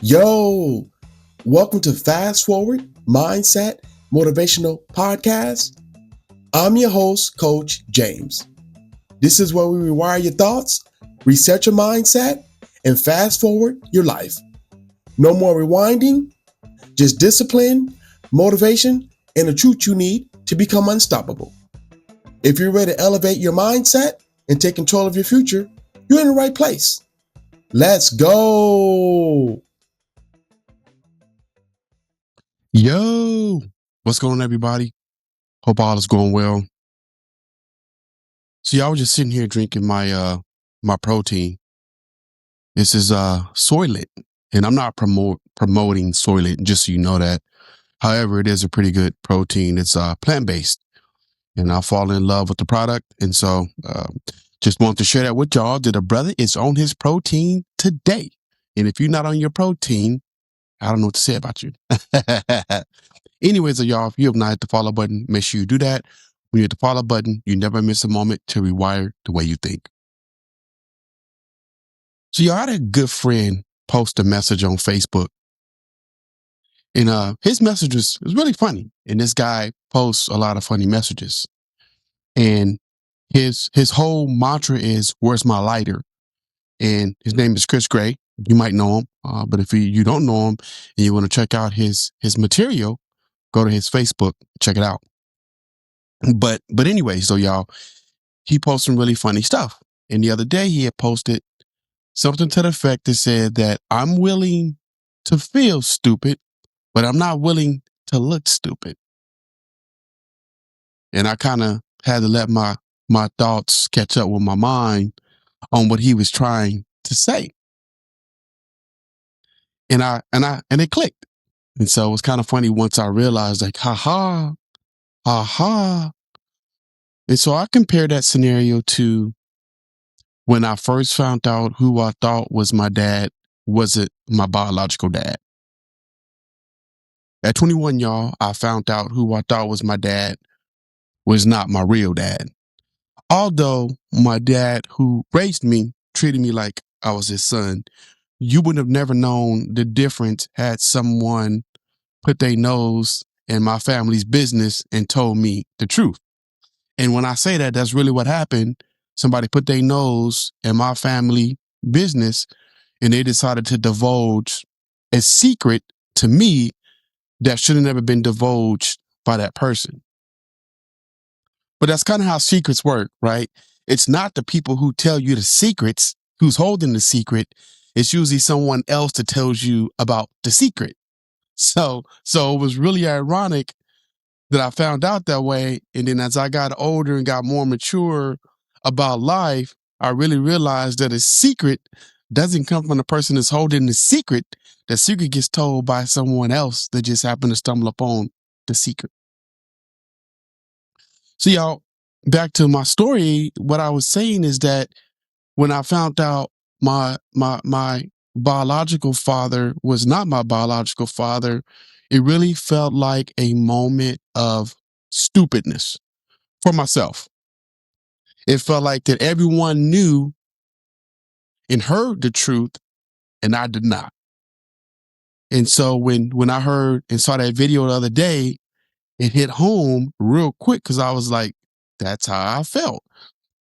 Yo, welcome to Fast Forward Mindset Motivational Podcast. I'm your host, Coach James. This is where we rewire your thoughts, reset your mindset, and fast forward your life. No more rewinding, just discipline, motivation, and the truth you need to become unstoppable. If you're ready to elevate your mindset and take control of your future, you're in the right place. Let's go. Yo, what's going on, everybody? Hope all is going well. So y'all was just sitting here drinking my protein. This is Soylent, and I'm not promoting Soylent, just so you know that. However, it is a pretty good protein. It's plant-based, and I fall in love with the product, and so just want to share that with y'all that a brother is on his protein today. And if you're not on your protein, I don't know what to say about you. Anyways, y'all, if you have not hit the follow button, make sure you do that. When you hit the follow button, you never miss a moment to rewire the way you think. So y'all had a good friend post a message on Facebook. And his message was really funny. And this guy posts a lot of funny messages. And his whole mantra is, "Where's my lighter?" And his name is Chris Gray. You might know him. But if you don't know him and you want to check out his material, go to his Facebook, check it out. But anyway, so y'all, he posts some really funny stuff. And the other day he had posted something to the effect that said that I'm willing to feel stupid, but I'm not willing to look stupid. And I kind of had to let my thoughts catch up with my mind on what he was trying to say. And it clicked. And so it was kind of funny once I realized, like, ha ha. And so I compared that scenario to when I first found out who I thought was my dad wasn't my biological dad. At 21, y'all, I found out who I thought was my dad was not my real dad. Although my dad, who raised me, treated me like I was his son, you would have never known the difference had someone put their nose in my family's business and told me the truth. And when I say that, that's really what happened. Somebody put their nose in my family business and they decided to divulge a secret to me that should have never been divulged by that person. But that's kind of how secrets work, right? It's not the people who tell you the secrets who's holding the secret. It's usually someone else that tells you about the secret. So it was really ironic that I found out that way. And then as I got older and got more mature about life, I really realized that a secret doesn't come from the person that's holding the secret. The secret gets told by someone else that just happened to stumble upon the secret. So y'all, back to my story, what I was saying is that when I found out my biological father was not my biological father, it really felt like a moment of stupidness for myself. It felt like that everyone knew and heard the truth and I did not. And so when I heard and saw that video the other day, it hit home real quick because I was like, that's how I felt.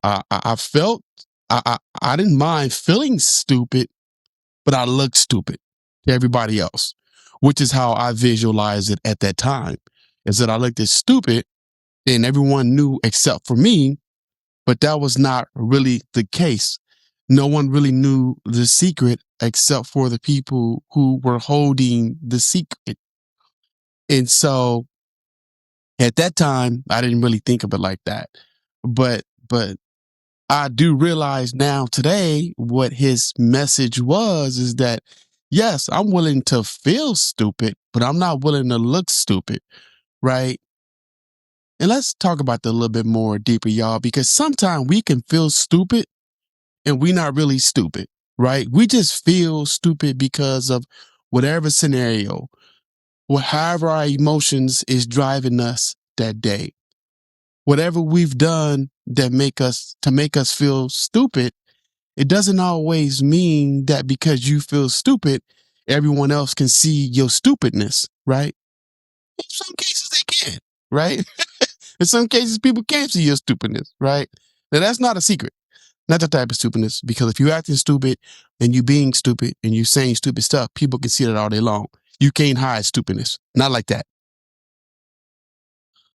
I felt I didn't mind feeling stupid, but I looked stupid to everybody else, which is how I visualized it at that time. Is that I looked as stupid and everyone knew except for me, but that was not really the case. No one really knew the secret except for the people who were holding the secret. And so at that time, I didn't really think of it like that. But I do realize now today what his message was is that, yes, I'm willing to feel stupid, but I'm not willing to look stupid, right? And let's talk about that a little bit more deeper, y'all, because sometimes we can feel stupid and we're not really stupid, right? We just feel stupid because of whatever scenario, or however our emotions is driving us that day. Whatever we've done that make us feel stupid, it doesn't always mean that because you feel stupid, everyone else can see your stupidness, right? In some cases they can, right? In some cases people can't see your stupidness, right? Now that's not a secret. Not that type of stupidness, because if you're acting stupid and you being stupid and you saying stupid stuff, people can see that all day long. You can't hide stupidness. Not like that.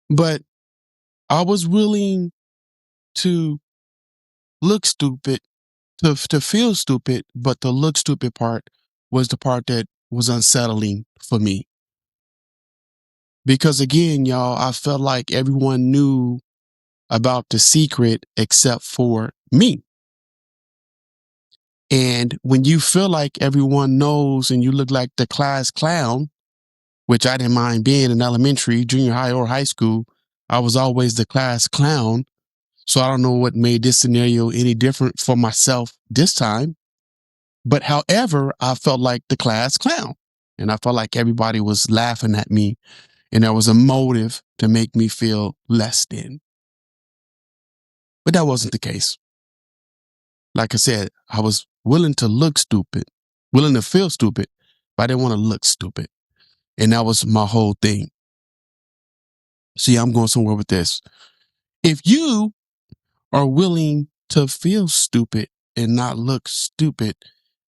But I was willing to look stupid, to feel stupid, but the look stupid part was the part that was unsettling for me. Because again, y'all, I felt like everyone knew about the secret except for me. And when you feel like everyone knows and you look like the class clown, which I didn't mind being in elementary, junior high, or high school, I was always the class clown. So I don't know what made this scenario any different for myself this time. But however, I felt like the class clown and I felt like everybody was laughing at me and there was a motive to make me feel less than. But that wasn't the case. Like I said, I was willing to look stupid, willing to feel stupid, but I didn't want to look stupid. And that was my whole thing. See, I'm going somewhere with this. If you are willing to feel stupid and not look stupid,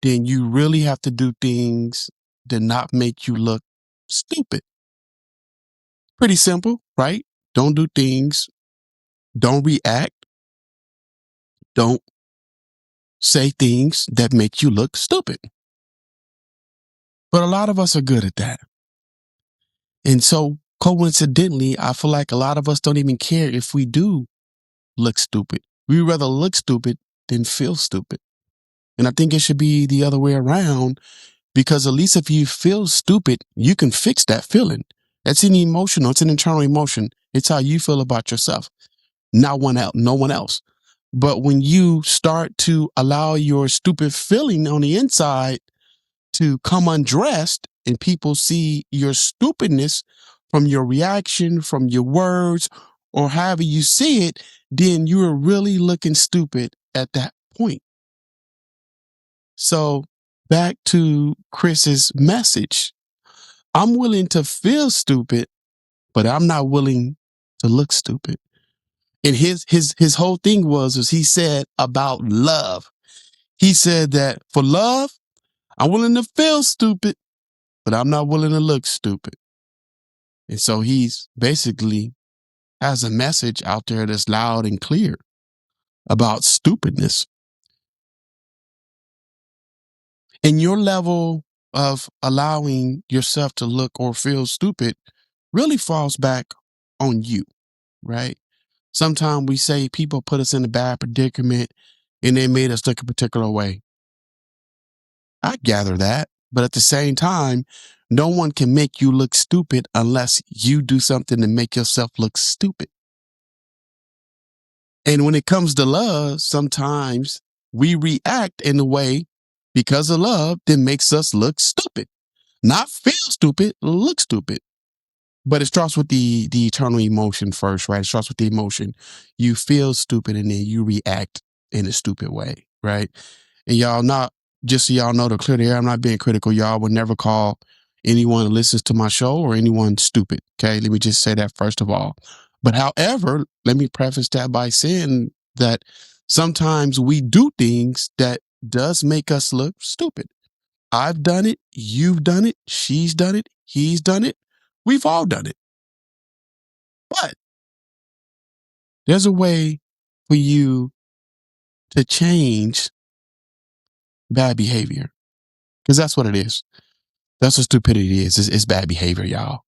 then you really have to do things that not make you look stupid. Pretty simple, right? Don't do things, don't react, don't say things that make you look stupid. But a lot of us are good at that. And so coincidentally, I feel like a lot of us don't even care if we do look stupid. We rather look stupid than feel stupid. And I think it should be the other way around, because at least if you feel stupid, you can fix that feeling. That's an emotional, it's an internal emotion. It's how you feel about yourself, not no one else. But when you start to allow your stupid feeling on the inside to come undressed and people see your stupidness from your reaction, from your words, or however you see it, then you're really looking stupid at that point. So back to Chris's message. I'm willing to feel stupid, but I'm not willing to look stupid. And his whole thing was he said about love. He said that for love, I'm willing to feel stupid, but I'm not willing to look stupid. And so he's basically has a message out there that's loud and clear about stupidness. And your level of allowing yourself to look or feel stupid really falls back on you, right? Sometimes we say people put us in a bad predicament and they made us look a particular way. I gather that. But at the same time, no one can make you look stupid unless you do something to make yourself look stupid. And when it comes to love, sometimes we react in a way because of love that makes us look stupid. Not feel stupid, look stupid. But it starts with the eternal emotion first, right? It starts with the emotion. You feel stupid and then you react in a stupid way, right? And y'all, not just so y'all know, to clear the air, I'm not being critical. Y'all would never call anyone who listens to my show or anyone stupid. Okay. Let me just say that first of all. But however, let me preface that by saying that sometimes we do things that does make us look stupid. I've done it. You've done it. She's done it. He's done it. We've all done it. But there's a way for you to change bad behavior, because that's what it is. That's what stupidity is. It's bad behavior, y'all.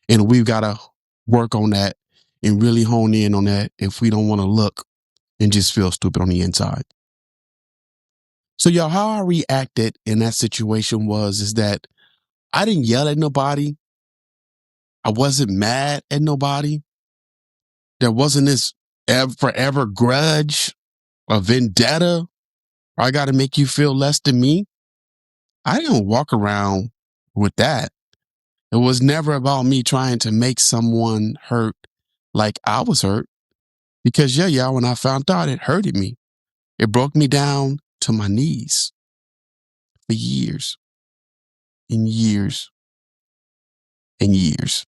And we've got to work on that and really hone in on that if we don't want to look and just feel stupid on the inside. So, y'all, how I reacted in that situation is that I didn't yell at nobody. I wasn't mad at nobody. There wasn't this forever grudge or vendetta. I got to make you feel less than me. I didn't walk around with that. It was never about me trying to make someone hurt like I was hurt. Because yeah, when I found out, it hurted me. It broke me down to my knees for years. in years and years.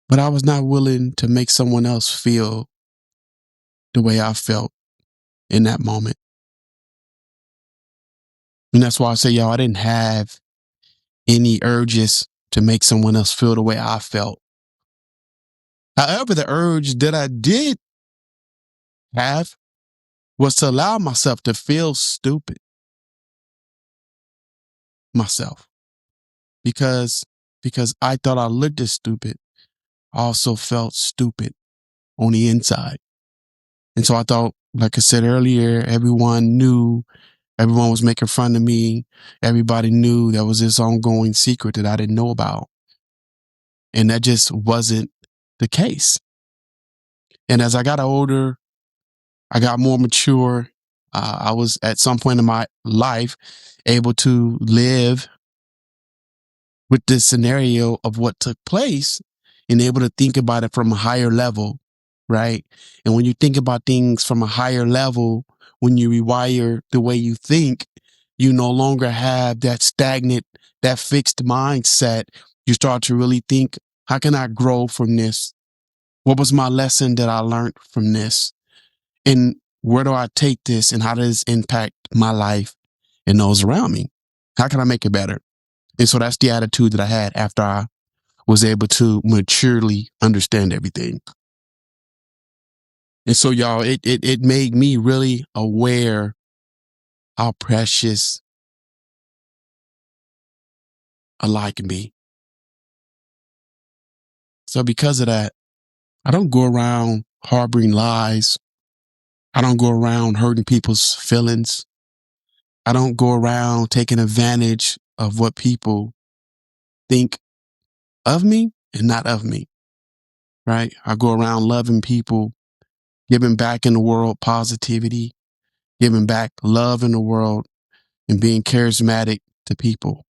But I was not willing to make someone else feel the way I felt in that moment. And that's why I say, y'all, I didn't have any urges to make someone else feel the way I felt. However, the urge that I did have was to allow myself to feel stupid myself because I thought I looked as stupid. I also felt stupid on the inside. And so I thought, like I said earlier, everyone knew, everyone was making fun of me. Everybody knew there was this ongoing secret that I didn't know about. And that just wasn't the case. And as I got older, I got more mature. I was at some point in my life able to live with this scenario of what took place and able to think about it from a higher level, right? And when you think about things from a higher level, when you rewire the way you think, you no longer have that stagnant, that fixed mindset. You start to really think, how can I grow from this? What was my lesson that I learned from this? And where do I take this and how does it impact my life and those around me? How can I make it better? And so that's the attitude that I had after I was able to maturely understand everything. And so, y'all, it made me really aware how precious a lie can be. So because of that, I don't go around harboring lies. I don't go around hurting people's feelings. I don't go around taking advantage of what people think of me and not of me, right? I go around loving people, giving back in the world positivity, giving back love in the world, and being charismatic to people.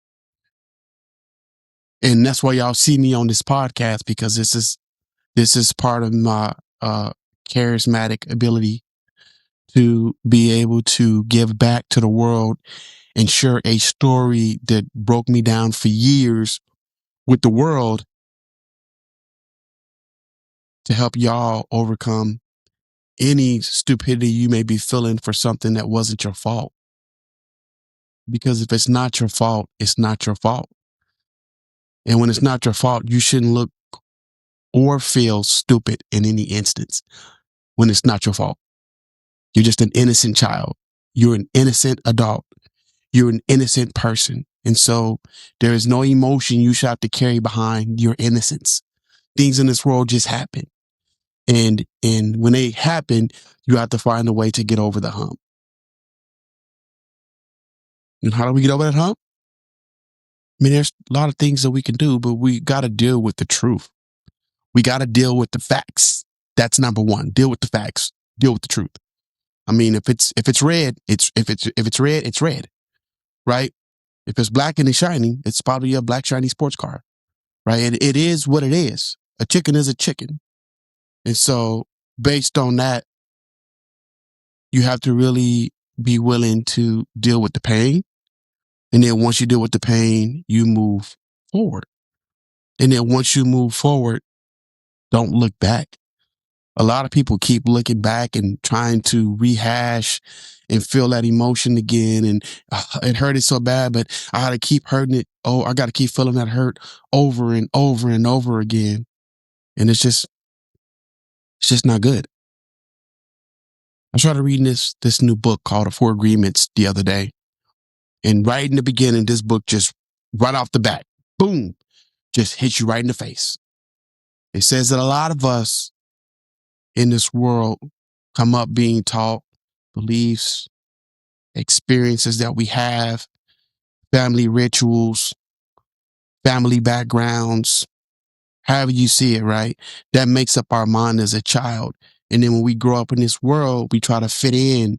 And that's why y'all see me on this podcast, because this is part of my charismatic ability to be able to give back to the world and share a story that broke me down for years with the world to help y'all overcome any stupidity you may be feeling for something that wasn't your fault. Because if it's not your fault, it's not your fault. And when it's not your fault, you shouldn't look or feel stupid in any instance when it's not your fault. You're just an innocent child. You're an innocent adult. You're an innocent person. And so there is no emotion you should have to carry behind your innocence. Things in this world just happen. And when they happen, you have to find a way to get over the hump. And how do we get over that hump? I mean, there's a lot of things that we can do, but we got to deal with the truth. We got to deal with the facts. That's number one. Deal with the facts. Deal with the truth. I mean, if it's red, if it's red, it's red, right? If it's black and it's shiny, it's probably a black shiny sports car, right? And it is what it is. A chicken is a chicken. And so based on that, you have to really be willing to deal with the pain. And then once you deal with the pain, you move forward. And then once you move forward, don't look back. A lot of people keep looking back and trying to rehash and feel that emotion again. And it hurted so bad, but I got to keep hurting it. Oh, I got to keep feeling that hurt over and over and over again. And it's just not good. I started reading this new book called The Four Agreements the other day. And right in the beginning, this book just right off the bat, boom, just hits you right in the face. It says that a lot of us in this world come up being taught beliefs, experiences that we have, family rituals, family backgrounds, however you see it, right? That makes up our mind as a child. And then when we grow up in this world, we try to fit in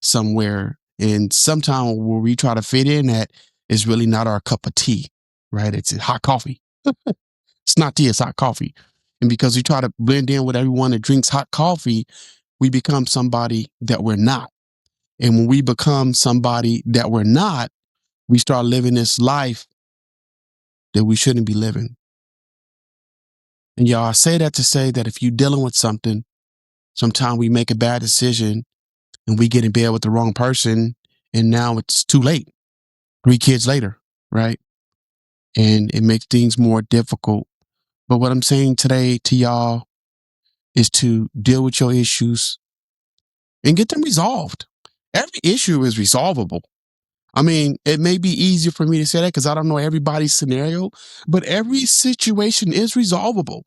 somewhere. And sometimes where we try to fit in at is really not our cup of tea, right? It's hot coffee. It's not tea, it's hot coffee. And because we try to blend in with everyone that drinks hot coffee, we become somebody that we're not. And when we become somebody that we're not, we start living this life that we shouldn't be living. And y'all, I say that to say that if you're dealing with something, sometimes we make a bad decision and we get in bed with the wrong person, and now it's too late. 3 kids later, right? And it makes things more difficult. But what I'm saying today to y'all is to deal with your issues and get them resolved. Every issue is resolvable. I mean, it may be easier for me to say that because I don't know everybody's scenario, but every situation is resolvable.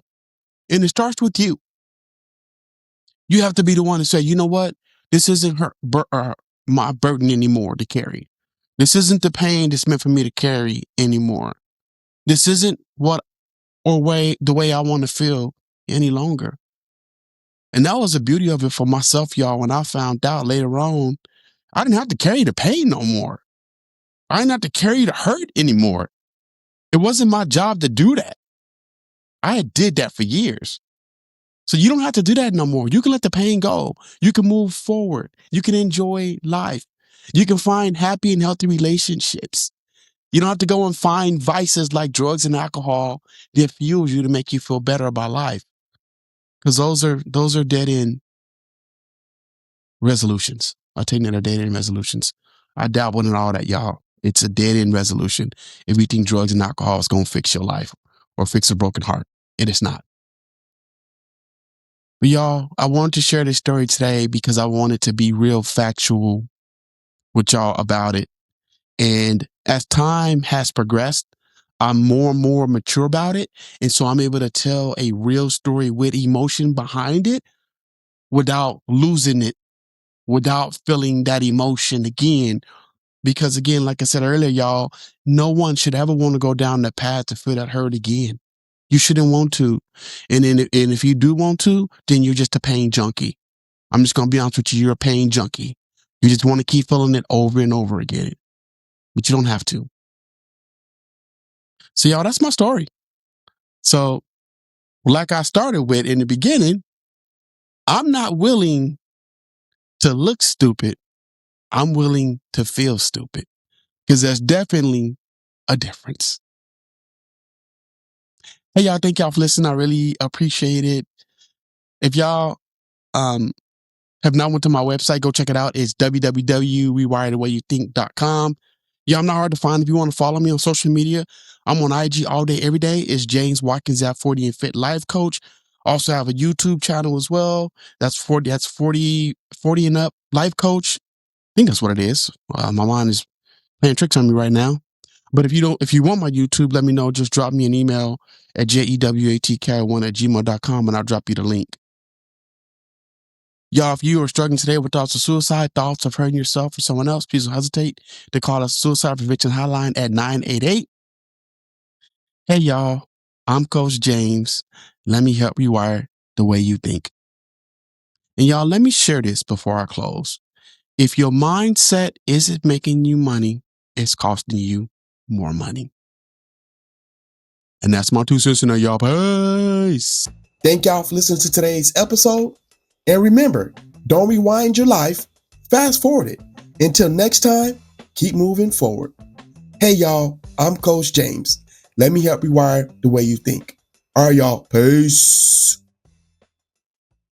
And it starts with you. You have to be the one to say, you know what? This isn't my burden anymore to carry. This isn't the pain that's meant for me to carry anymore. This isn't the way I want to feel any longer. And that was the beauty of it for myself, y'all. When I found out later on, I didn't have to carry the pain no more. I didn't have to carry the hurt anymore. It wasn't my job to do that. I had did that for years. So you don't have to do that no more. You can let the pain go. You can move forward. You can enjoy life. You can find happy and healthy relationships. You don't have to go and find vices like drugs and alcohol that fuels you to make you feel better about life. Because those are dead end resolutions. I take that are dead end resolutions. I dabble in all that, y'all. It's a dead end resolution. If you think drugs and alcohol is going to fix your life or fix a broken heart, it is not. But y'all, I wanted to share this story today because I wanted to be real factual with y'all about it. And as time has progressed, I'm more and more mature about it. And so I'm able to tell a real story with emotion behind it without losing it, without feeling that emotion again. Because again, like I said earlier, y'all, no one should ever want to go down that path to feel that hurt again. You shouldn't want to. And if you do want to, then you're just a pain junkie. I'm just going to be honest with you. You're a pain junkie. You just want to keep feeling it over and over again, but you don't have to. So y'all, that's my story. So like I started with in the beginning, I'm not willing to look stupid. I'm willing to feel stupid because there's definitely a difference. Hey, y'all, thank y'all for listening. I really appreciate it. If y'all have not went to my website, go check it out. It's www.rewirethewayouthink.com. Yeah, I'm not hard to find. If you want to follow me on social media, I'm on IG all day, every day. It's James Watkins at 40 and Fit Life Coach. Also have a YouTube channel as well. That's 40 and up life coach. I think that's what it is. My mind is playing tricks on me right now. But if you want my YouTube, let me know. Just drop me an email at jewatk1@gmail.com and I'll drop you the link. Y'all, if you are struggling today with thoughts of suicide, thoughts of hurting yourself or someone else, please don't hesitate to call us Suicide Prevention Hotline at 988. Hey, y'all, I'm Coach James. Let me help rewire the way you think. And y'all, let me share this before I close. If your mindset isn't making you money, it's costing you more money. And that's my 2 cents in there, y'all. Peace. Thank y'all for listening to today's episode. And remember, don't rewind your life, fast forward it. Until next time, keep moving forward. Hey y'all, I'm Coach James. Let me help rewire the way you think. All right, y'all. Peace.